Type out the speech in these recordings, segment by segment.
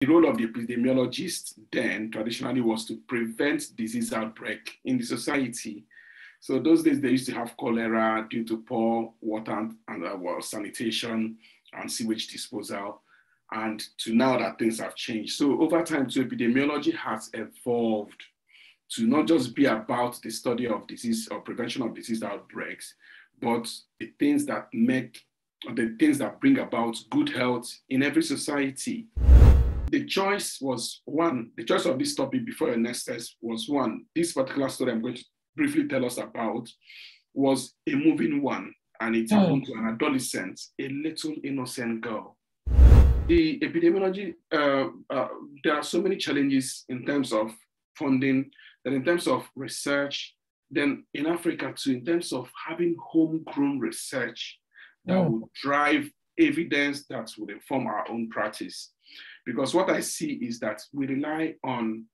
The role of the epidemiologist then traditionally was to prevent disease outbreak in the society. So those days they used to have cholera due to poor water and sanitation and sewage disposal. And to now that things have changed. So over time too, epidemiology has evolved to not just be about the study of disease or prevention of disease outbreaks, but the things that bring about good health in every society. The choice of this topic before your next test was one. This particular story I'm going to briefly tell us about was a moving one, and it happened to an adolescent, a little innocent girl. The epidemiology, there are so many challenges in terms of funding, then in terms of research, then in Africa too, in terms of having homegrown research that will drive evidence that will inform our own practice. Because what I see is that we rely on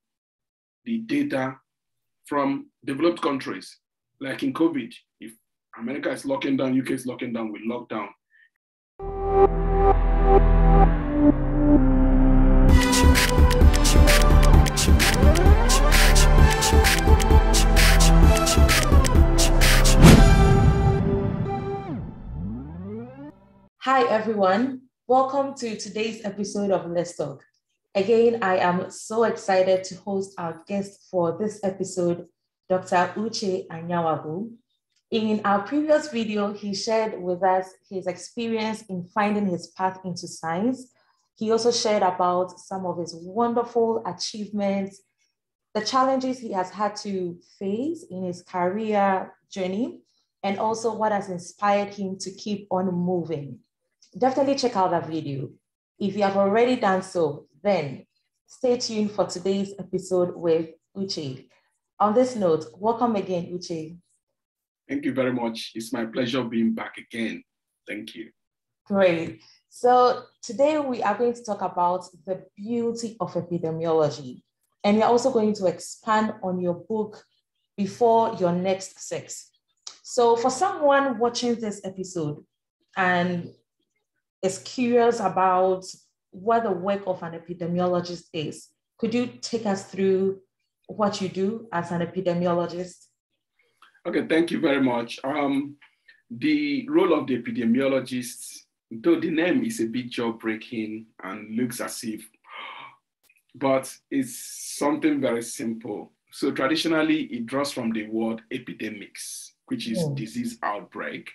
the data from developed countries, like in COVID. If America is locking down, UK is locking down, we lock down. Hi everyone, welcome to today's episode of Let's Talk. Again, I am so excited to host our guest for this episode, Dr. Uche Anyanwagu. In our previous video, he shared with us his experience in finding his path into science. He also shared about some of his wonderful achievements, the challenges he has had to face in his career journey, and also what has inspired him to keep on moving. Definitely check out that video. If you have already done so, then stay tuned for today's episode with Uche. On this note, welcome again, Uche. Thank you very much. It's my pleasure being back again. Thank you. Great. So today we are going to talk about the beauty of epidemiology. And we're also going to expand on your book, Before Your Next Sex. So for someone watching this episode and is curious about what the work of an epidemiologist is, could you take us through what you do as an epidemiologist? Okay, thank you very much. The role of the epidemiologist, though the name is a bit jaw-breaking and looks as if, but it's something very simple. So traditionally, it draws from the word epidemics, which is disease outbreak.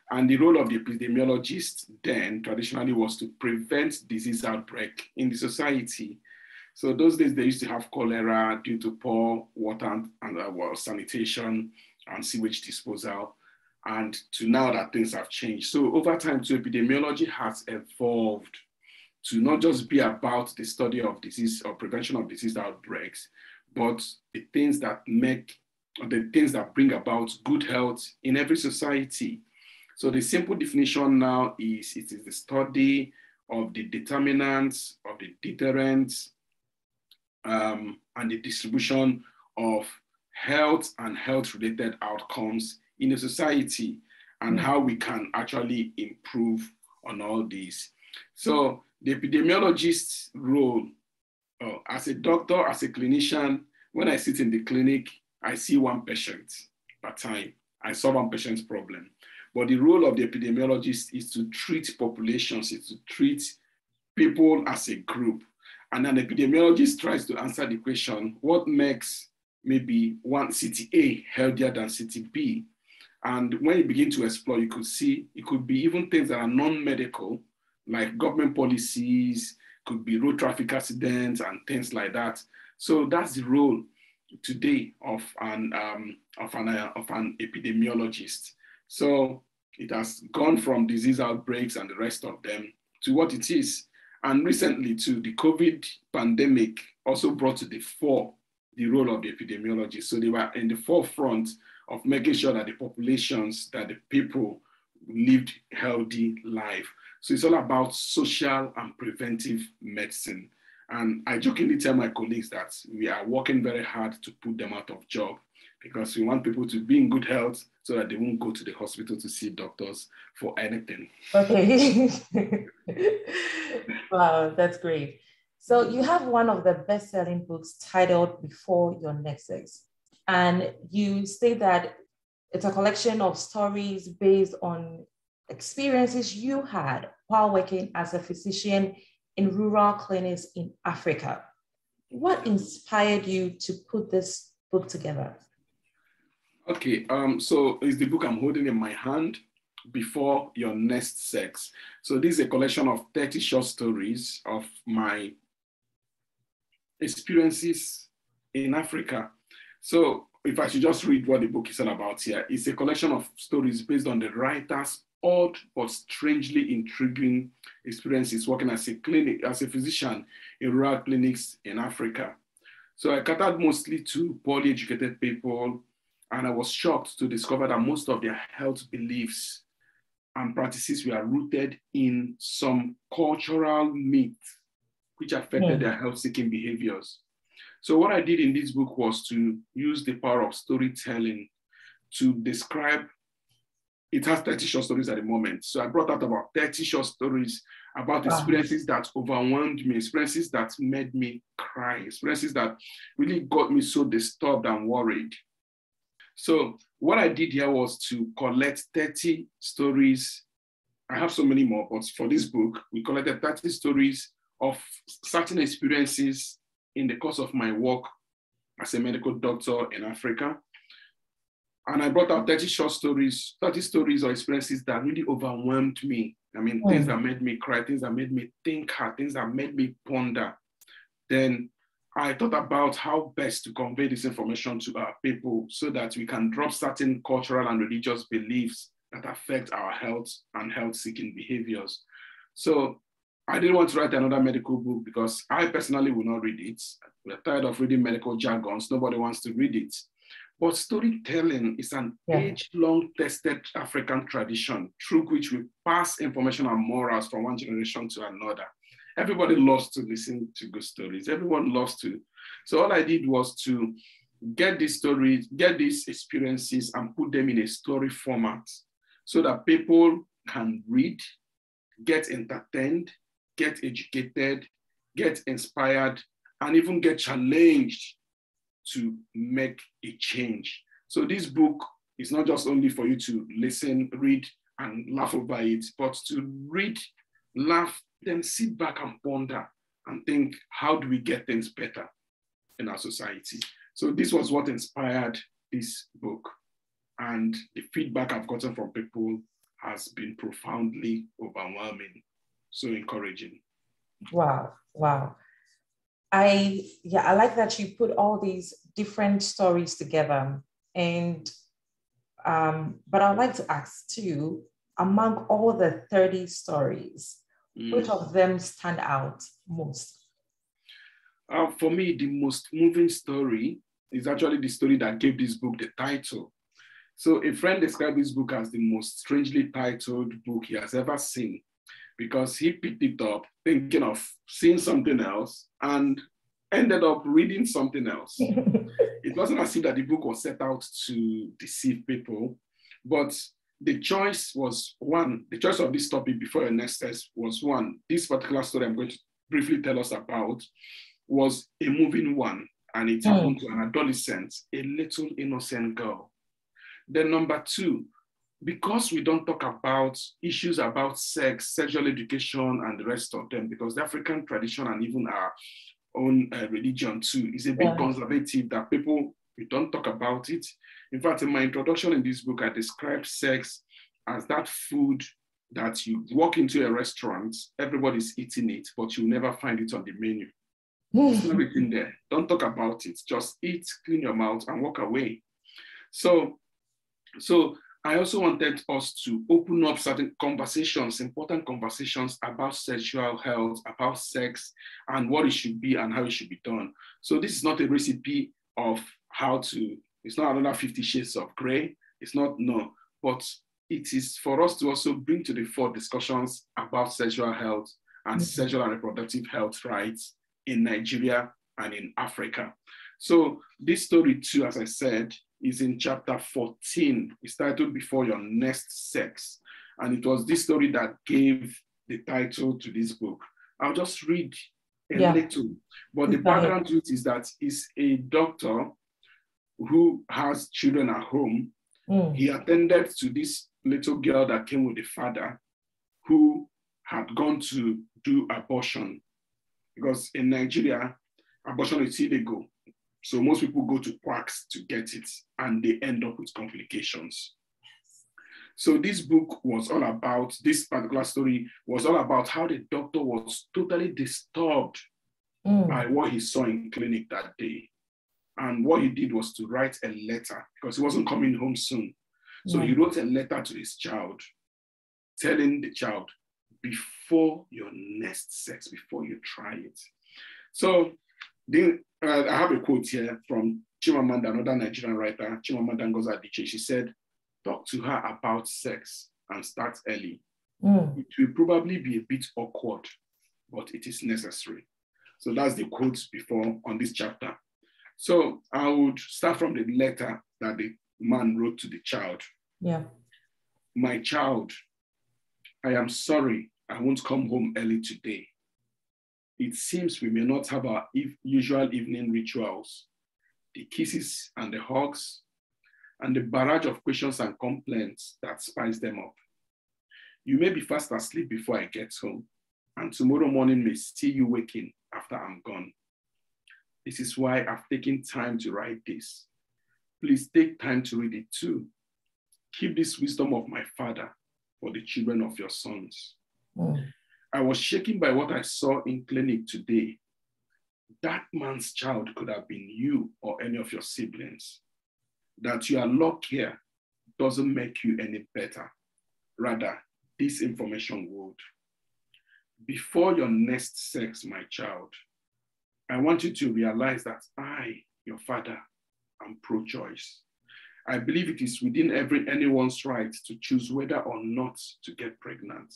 And the role of the epidemiologist then traditionally was to prevent disease outbreak in the society. So those days they used to have cholera due to poor water and sanitation and sewage disposal. And to now that things have changed. So over time too, epidemiology has evolved to not just be about the study of disease or prevention of disease outbreaks, but the things that bring about good health in every society. So the simple definition now is it is the study of the determinants, of the deterrents, and the distribution of health and health-related outcomes in a society and how we can actually improve on all these. So the epidemiologist's role as a doctor, as a clinician, when I sit in the clinic, I see one patient per time. I solve one patient's problem. But the role of the epidemiologist is to treat populations, is to treat people as a group. And an epidemiologist tries to answer the question, what makes maybe one city A healthier than city B? And when you begin to explore, you could see it could be even things that are non-medical, like government policies, could be road traffic accidents and things like that. So that's the role today of an epidemiologist. So it has gone from disease outbreaks and the rest of them to what it is. And recently too, the COVID pandemic also brought to the fore the role of the epidemiologist. So they were in the forefront of making sure that the populations, that the people lived healthy life. So it's all about social and preventive medicine. And I jokingly tell my colleagues that we are working very hard to put them out of job because we want people to be in good health so that they won't go to the hospital to see doctors for anything. Okay. Wow, that's great. So you have one of the best-selling books titled Before Your Next Sex. And you state that it's a collection of stories based on experiences you had while working as a physician in rural clinics in Africa. What inspired you to put this book together? Okay, so it's the book I'm holding in my hand, Before Your Next Sex. So this is a collection of 30 short stories of my experiences in Africa. So if I should just read what the book is all about here, it's a collection of stories based on the writer's odd but strangely intriguing experiences working as a physician in rural clinics in Africa. So I catered mostly to poorly educated people, and I was shocked to discover that most of their health beliefs and practices were rooted in some cultural myths which affected their health-seeking behaviors. So what I did in this book was to use the power of storytelling to describe. It has 30 short stories at the moment. So I brought out about 30 short stories about experiences that overwhelmed me, experiences that made me cry, experiences that really got me so disturbed and worried. So what I did here was to collect 30 stories. I have so many more, but for this book, we collected 30 stories of certain experiences in the course of my work as a medical doctor in Africa. And I brought out 30 short stories, 30 stories or experiences that really overwhelmed me. I mean, things that made me cry, things that made me think hard, things that made me ponder. Then I thought about how best to convey this information to our people so that we can drop certain cultural and religious beliefs that affect our health and health-seeking behaviors. So I didn't want to write another medical book because I personally will not read it. We're tired of reading medical jargons. Nobody wants to read it. But storytelling is an age-long tested African tradition through which we pass information and morals from one generation to another. Everybody loves to listen to good stories. Everyone loves to. So all I did was to get these stories, get these experiences and put them in a story format so that people can read, get entertained, get educated, get inspired, and even get challenged to make a change. So this book is not just only for you to listen, read, and laugh over it, but to read, laugh, then sit back and ponder and think, how do we get things better in our society? So this was what inspired this book. And the feedback I've gotten from people has been profoundly overwhelming, so encouraging. Wow, wow. I like that you put all these different stories together. And but I'd like to ask too, among all the 30 stories, which of them stand out most? For me, the most moving story is actually the story that gave this book the title. So a friend described this book as the most strangely titled book he has ever seen, because he picked it up thinking of seeing something else and ended up reading something else. It wasn't as if that the book was set out to deceive people, but the choice was one, the choice of this topic Before Your Next Test was one. This particular story I'm going to briefly tell us about was a moving one, and it happened to an adolescent, a little innocent girl. Then number two, because we don't talk about issues about sex, sexual education, and the rest of them, because the African tradition and even our own religion too is a bit conservative, that people, we don't talk about it. In fact, in my introduction in this book, I describe sex as that food that you walk into a restaurant, everybody's eating it, but you never find it on the menu. It's not written there. Don't talk about it. Just eat, clean your mouth, and walk away. So I also wanted us to open up certain conversations, important conversations about sexual health, about sex, and what it should be and how it should be done. So this is not a recipe of how to, it's not another 50 Shades of Grey. It's not, no, but it is for us to also bring to the fore discussions about sexual health and sexual and reproductive health rights in Nigeria and in Africa. So this story too, as I said, is in chapter 14. It's titled Before Your Next Sex. And it was this story that gave the title to this book. I'll just read a Yeah. little. But the Go ahead. background to it is that he's a doctor who has children at home. He attended to this little girl that came with the father who had gone to do abortion. Because in Nigeria, abortion is illegal. So most people go to quacks to get it, and they end up with complications. So this book was all about, this particular story was all about how the doctor was totally disturbed by what he saw in clinic that day. And what he did was to write a letter because he wasn't coming home soon. So he wrote a letter to his child, telling the child, before your next sex, before you try it. So I have a quote here from Chimamanda, another Nigerian writer, Chimamanda Ngozi Adichie. She said, talk to her about sex and start early. It will probably be a bit awkward, but it is necessary. So that's the quote before on this chapter. So I would start from the letter that the man wrote to the child. Yeah. My child, I am sorry I won't come home early today. It seems we may not have our usual evening rituals, the kisses and the hugs, and the barrage of questions and complaints that spice them up. You may be fast asleep before I get home, and tomorrow morning may see you waking after I'm gone. This is why I've taken time to write this. Please take time to read it too. Keep this wisdom of my father for the children of your sons. I was shaken by what I saw in clinic today. That man's child could have been you or any of your siblings. That you are locked here doesn't make you any better. Rather, this information would. Before your next sex, my child, I want you to realize that I, your father, am pro-choice. I believe it is within anyone's right to choose whether or not to get pregnant.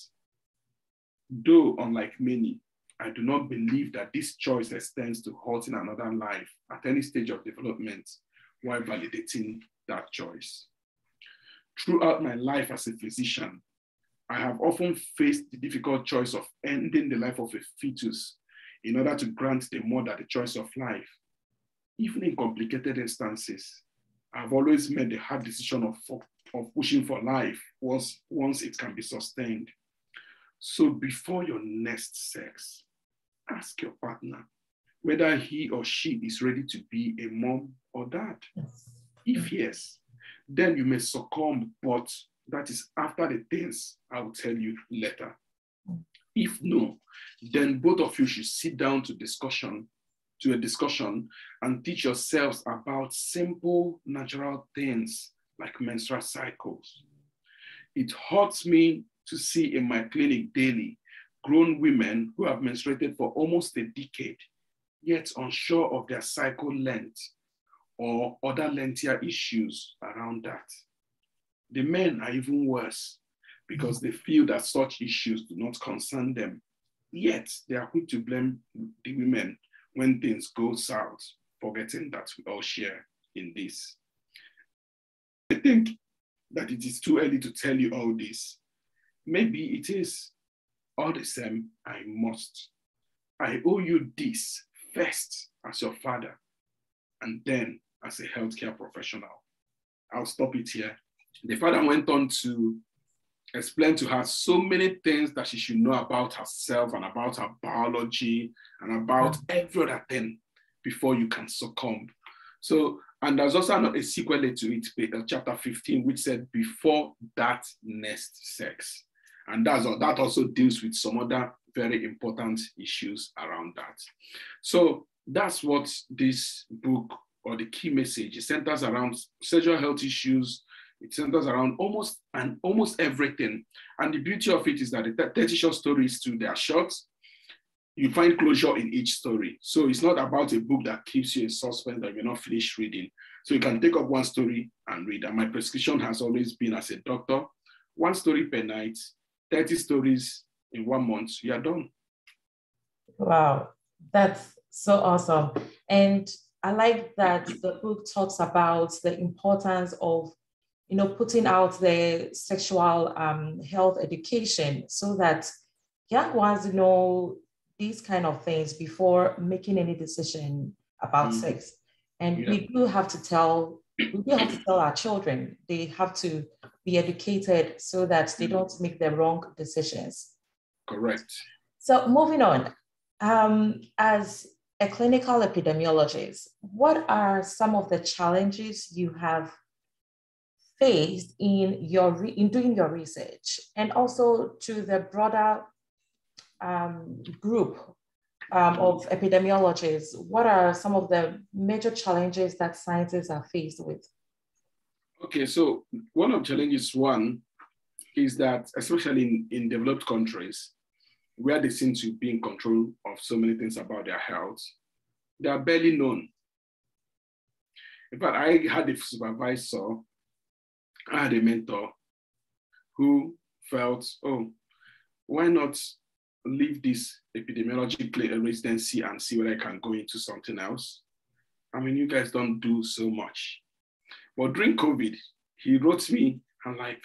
Though, unlike many, I do not believe that this choice extends to halting another life at any stage of development while validating that choice. Throughout my life as a physician, I have often faced the difficult choice of ending the life of a fetus in order to grant the mother the choice of life. Even in complicated instances, I've always made the hard decision of pushing for life once it can be sustained. So before your next sex, ask your partner whether he or she is ready to be a mom or dad. If yes, then you may succumb, but that is after the things I will tell you later. If no, then both of you should sit down to a discussion and teach yourselves about simple natural things like menstrual cycles. It hurts me to see in my clinic daily grown women who have menstruated for almost a decade, yet unsure of their cycle length or other lengthier issues around that. The men are even worse because they feel that such issues do not concern them, yet they are quick to blame the women when things go south, forgetting that we all share in this. I think that it is too early to tell you all this. Maybe it is. All the same, I must. I owe you this first as your father, and then as a healthcare professional. I'll stop it here. The father went on to explain to her so many things that she should know about herself and about her biology and about every other thing before you can succumb. So, and there's also a sequel to it, chapter 15, which said, before that next sex. And that also deals with some other very important issues around that. So that's what this book, or the key message, it centers around sexual health issues. It centers around almost everything. And the beauty of it is that the 30 short stories too, they are short. You find closure in each story. So it's not about a book that keeps you in suspense that you're not finished reading. So you can take up one story and read. And my prescription has always been, as a doctor, one story per night, 30 stories in 1 month, you are done. Wow, that's so awesome. And I like that the book talks about the importance of, putting out the sexual health education so that young ones, these kind of things before making any decision about sex. And we do have to tell our children, they have to be educated so that they don't make the wrong decisions. Correct. So moving on, as a clinical epidemiologist, what are some of the challenges you have faced in doing your research, and also to the broader group of epidemiologists? What are some of the major challenges that scientists are faced with? Okay, so one of the challenges, one, is that especially in developed countries, where they seem to be in control of so many things about their health, they are barely known. In fact, I had a supervisor, I had a mentor who felt, oh, why not leave this epidemiology residency and see whether I can go into something else? I mean, you guys don't do so much. But during COVID, he wrote me and like,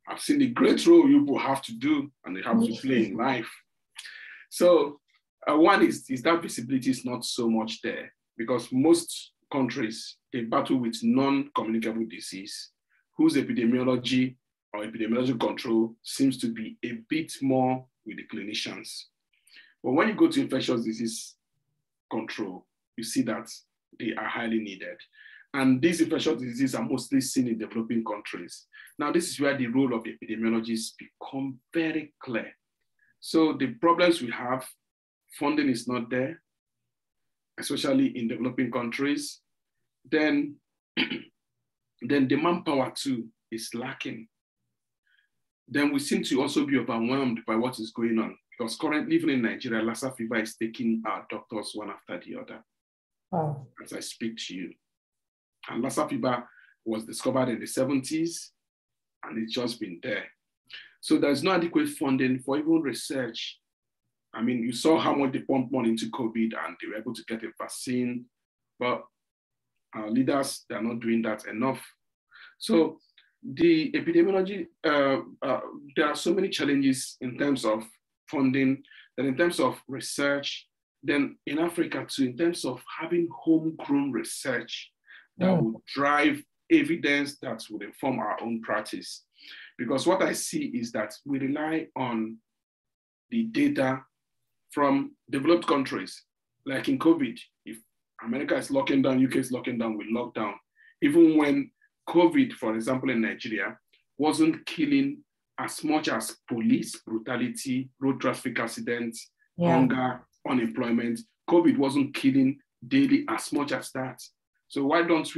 I've seen the great role you will have to do and they have to play in life. So one is that visibility is not so much there, because most countries, they battle with non-communicable disease, whose epidemiology or epidemiological control seems to be a bit more with the clinicians. But when you go to infectious disease control, you see that they are highly needed. And these infectious diseases are mostly seen in developing countries. Now, this is where the role of epidemiologists become very clear. So the problems we have, funding is not there, especially in developing countries. Then the manpower too is lacking. Then we seem to also be overwhelmed by what is going on, because currently, even in Nigeria, Lassa fever is taking our doctors one after the other. Oh. As I speak to you. And Lassa fever was discovered in the 70s, and it's just been there. So there's no adequate funding for even research. I mean, you saw how much they pumped money into COVID, and they were able to get a vaccine, but our leaders, they're not doing that enough. So the epidemiology, there are so many challenges in terms of funding, then in terms of research, then in Africa too, in terms of having homegrown research that would drive evidence that would inform our own practice. Because what I see is that we rely on the data from developed countries. Like in COVID, if America is locking down, UK is locking down, we lock down. Even when COVID, for example, in Nigeria, wasn't killing as much as police brutality, road traffic accidents, hunger, unemployment, COVID wasn't killing daily as much as that. So why can't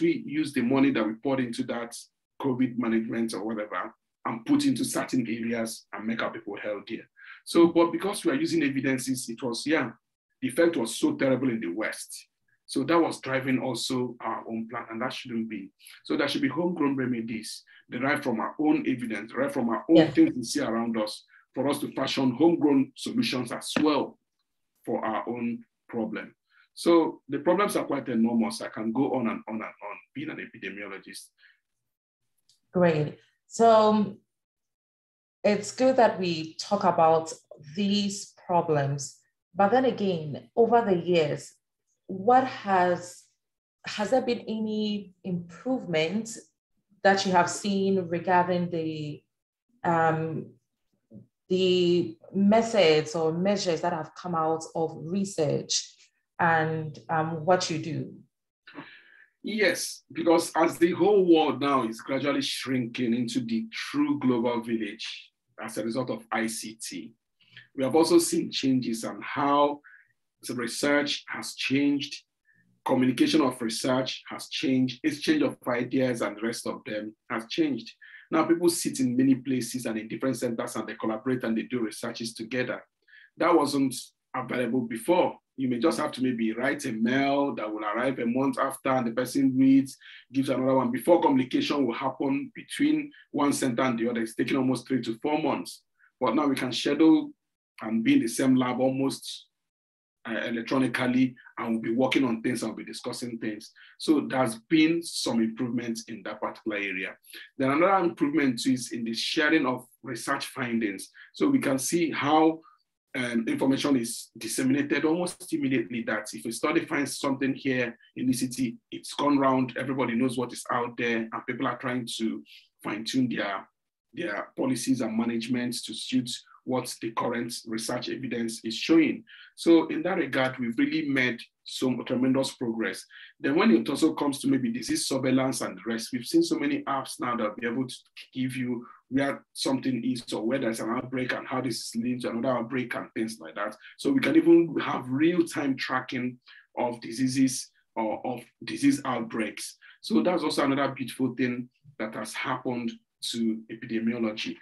we use the money that we poured into that COVID management or whatever and put into certain areas and make our people healthier? So, but because we are using evidences, it was, the effect was so terrible in the West. So that was driving also our own plan, and that shouldn't be. So there should be homegrown remedies derived from our own evidence, derived from our own things we see around us, for us to fashion homegrown solutions as well for our own problem. So the problems are quite enormous. I can go on and on and on being an epidemiologist. Great. So it's good that we talk about these problems, but then again, over the years, what has there been any improvement that you have seen regarding the methods or measures that have come out of research and what you do? Yes, because as the whole world now is gradually shrinking into the true global village as a result of ICT, we have also seen changes on how the research has changed, communication of research has changed, exchange of ideas and the rest of them has changed. Now people sit in many places and in different centers and they collaborate and they do researches together. That wasn't available before. You may just have to maybe write a mail that will arrive a month after and the person reads, gives another one. Before communication will happen between one center and the other, it's taking almost 3 to 4 months. But now we can schedule and be in the same lab almost electronically, and we'll be working on things and we'll be discussing things. So there's been some improvements in that particular area. Then another improvement is in the sharing of research findings. So we can see how information is disseminated almost immediately, that if a study finds something here in the city, it's gone round, everybody knows what is out there, and people are trying to fine-tune their policies and management to suit what the current research evidence is showing. So in that regard, we've really made some tremendous progress. Then when it also comes to maybe disease surveillance and the rest, we've seen so many apps now that will be able to give you where something is or where there's an outbreak and how this is linked to another outbreak and things like that. So we can even have real-time tracking of diseases or of disease outbreaks. So that's also another beautiful thing that has happened to epidemiology.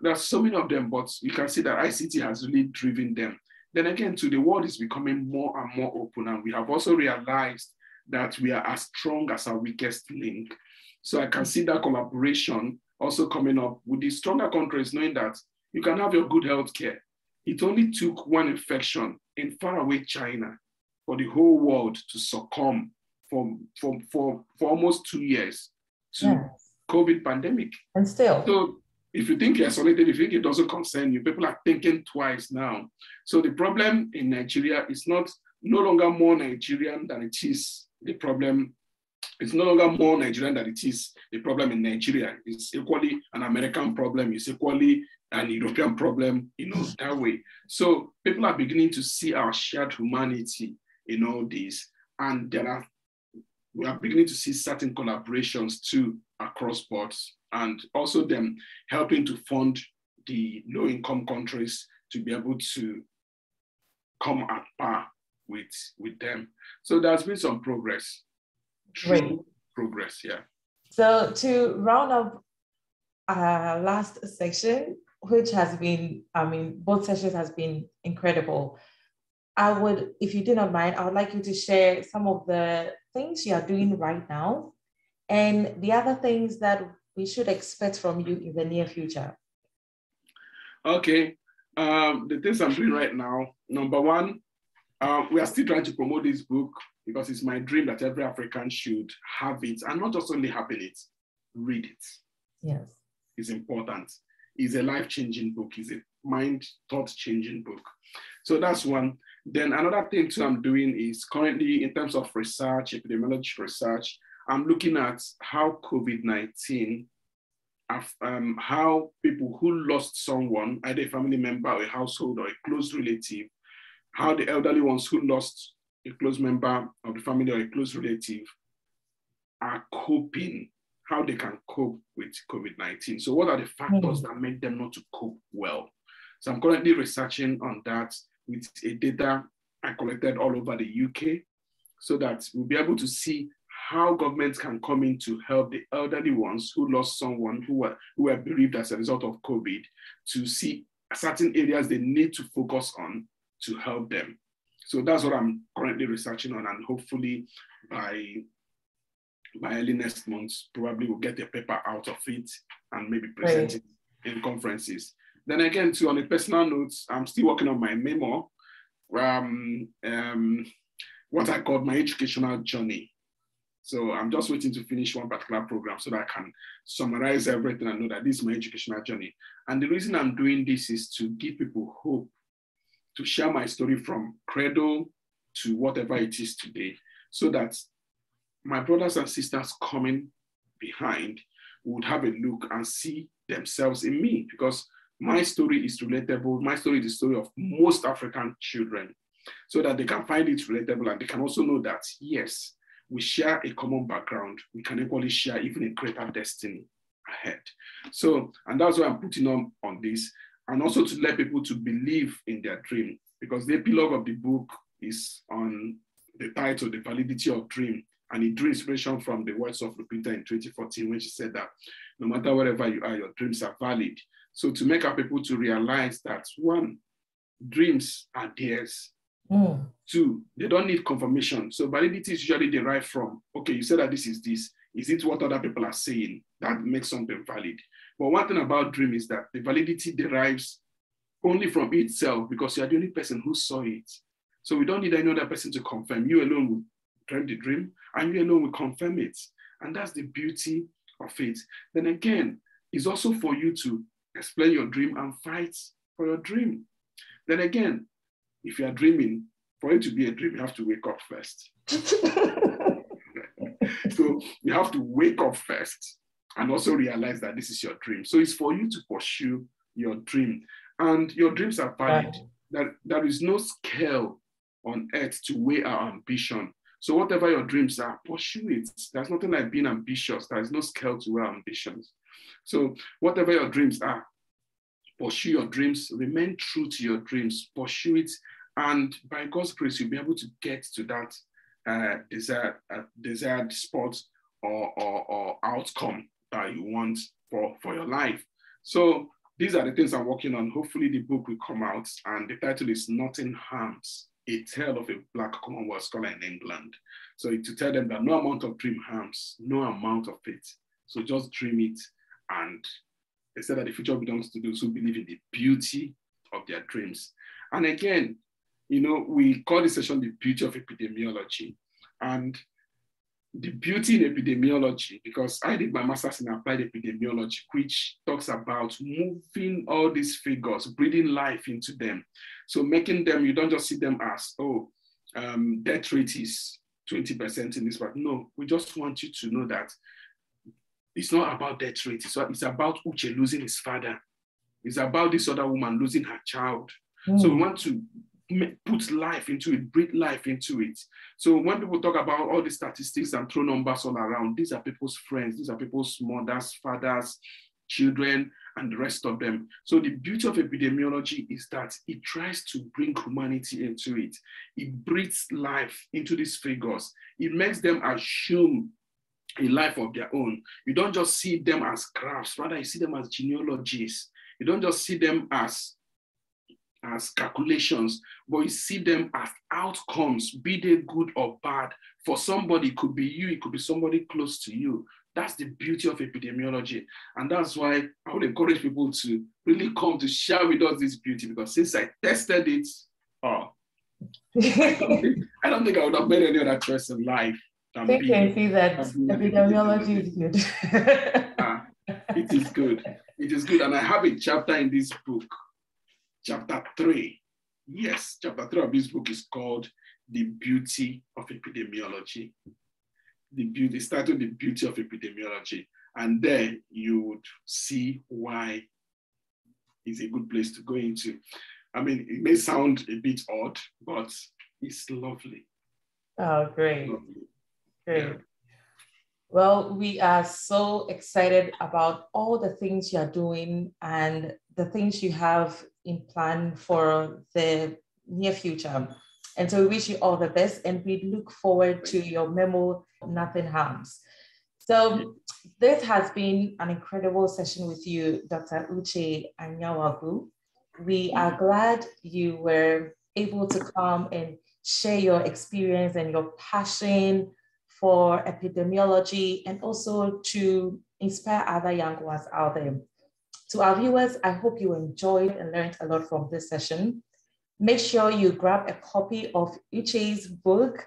There's so many of them, but you can see that ICT has really driven them. Then again, the world is becoming more and more open, and we have also realized that we are as strong as our weakest link. So I can see that collaboration also coming up with the stronger countries, knowing that you can have your good health care. It only took one infection in faraway China for the whole world to succumb for almost 2 years to COVID pandemic. And still. So if you think you're isolated, if you think it doesn't concern you, people are thinking twice now. So the problem in Nigeria is no longer more Nigerian than it is the problem. It's no longer more Nigerian than it is the problem in Nigeria. It's equally an American problem. It's equally an European problem, that way. So people are beginning to see our shared humanity in all this. And we are beginning to see certain collaborations too across boards, and also them helping to fund the low-income countries to be able to come at par with them. So there's been some progress. True progress, yeah. So to round up our last section, which has been, both sessions has been incredible. I would, if you do not mind, I would like you to share some of the things you are doing right now and the other things that we should expect from you in the near future. Okay, the things I'm doing right now, number one, we are still trying to promote this book because it's my dream that every African should have it, and not just only having it, read it. Yes. It's important. It's a life-changing book. It's a mind, thought-changing book. So that's one. Then another thing too I'm doing is currently in terms of research, epidemiology research, I'm looking at how COVID-19, how people who lost someone, either a family member or a household or a close relative, how the elderly ones who lost a close member of the family or a close relative are coping, how they can cope with COVID-19. So what are the factors that make them not to cope well? So I'm currently researching on that with a data I collected all over the UK, so that we'll be able to see how governments can come in to help the elderly ones who lost someone, who were bereaved as a result of COVID, to see certain areas they need to focus on to help them. So that's what I'm currently researching on, and hopefully by early next month, probably we'll get a paper out of it and maybe present it in conferences. Then again, too, on a personal note, I'm still working on my memo, what I call my educational journey. So I'm just waiting to finish one particular program so that I can summarize everything and know that this is my educational journey. And the reason I'm doing this is to give people hope, to share my story from cradle to whatever it is today, so that my brothers and sisters coming behind would have a look and see themselves in me, because my story is relatable. My story is the story of most African children, so that they can find it relatable and they can also know that, yes, we share a common background. We can equally share even a greater destiny ahead. So, and that's why I'm putting on this, and also to let people to believe in their dream, because the epilogue of the book is on the title, The Validity of Dream, and it drew inspiration from the words of Lupita in 2014 when she said that no matter wherever you are, your dreams are valid. So to make our people to realize that, one, dreams are theirs. Two, they don't need confirmation. So validity is usually derived from, okay, you said that this. Is it what other people are saying that makes something valid? But one thing about dream is that the validity derives only from itself, because you are the only person who saw it. So we don't need any other person to confirm. You alone will dream the dream, and you alone will confirm it. And that's the beauty of it. Then again, it's also for you to explain your dream and fight for your dream. Then again, if you are dreaming, for it to be a dream, you have to wake up first. So you have to wake up first and also realize that this is your dream. So it's for you to pursue your dream. And your dreams are valid. There is no scale on earth to weigh our ambition. So whatever your dreams are, pursue it. There's nothing like being ambitious. There is no scale to weigh ambitions. So whatever your dreams are, pursue your dreams, remain true to your dreams, pursue it, and by God's grace, you'll be able to get to that desired spot or outcome that you want for your life. So these are the things I'm working on. Hopefully the book will come out, and the title is Nothing Harms, a tale of a Black Commonwealth scholar in England. So to tell them that no amount of dream harms, no amount of it. So just dream it, and they said that the future belongs to those who believe in the beauty of their dreams. And again, we call this session the beauty of epidemiology. And the beauty in epidemiology, because I did my master's in applied epidemiology, which talks about moving all these figures, breathing life into them. So making them, you don't just see them as, death rate is 20% in this part. No, we just want you to know that it's not about death rate. It's about Uche losing his father. It's about this other woman losing her child. So we want to put life into it, breathe life into it. So when people talk about all the statistics and throw numbers all around, these are people's friends, these are people's mothers, fathers, children, and the rest of them. So the beauty of epidemiology is that it tries to bring humanity into it. It breathes life into these figures. It makes them assume a life of their own. You don't just see them as graphs, rather you see them as genealogies. You don't just see them as calculations, but you see them as outcomes, be they good or bad. For somebody, it could be you, it could be somebody close to you. That's the beauty of epidemiology. And that's why I would encourage people to really come to share with us this beauty, because since I tested it, I don't think I would have made any other choice in life. I can see that epidemiology is good. It is good. It is good. And I have a chapter in this book, chapter 3. Yes, chapter 3 of this book is called The Beauty of Epidemiology. It's titled The Beauty of Epidemiology. And there you would see why it's a good place to go into. I mean, it may sound a bit odd, but it's lovely. Oh, great. Lovely. Great. Yeah. Well, we are so excited about all the things you're doing and the things you have in plan for the near future. And so we wish you all the best, and we look forward to your memo, Nothing Harms. So this has been an incredible session with you, Dr. Uche Anyanwagu. We are glad you were able to come and share your experience and your passion for epidemiology, and also to inspire other young ones out there. To our viewers, I hope you enjoyed and learned a lot from this session. Make sure you grab a copy of Uche's book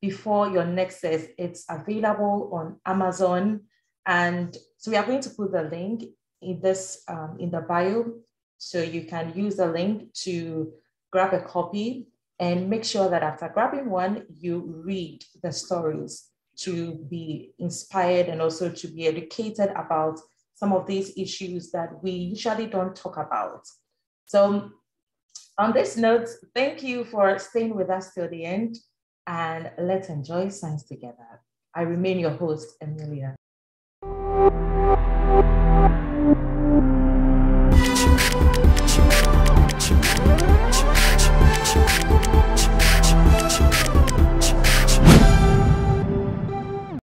before your next test. It's available on Amazon. And so we are going to put the link in this in the bio, so you can use the link to grab a copy, and make sure that after grabbing one, you read the stories to be inspired and also to be educated about some of these issues that we usually don't talk about. So on this note, thank you for staying with us till the end, and let's enjoy science together. I remain your host, Emilia.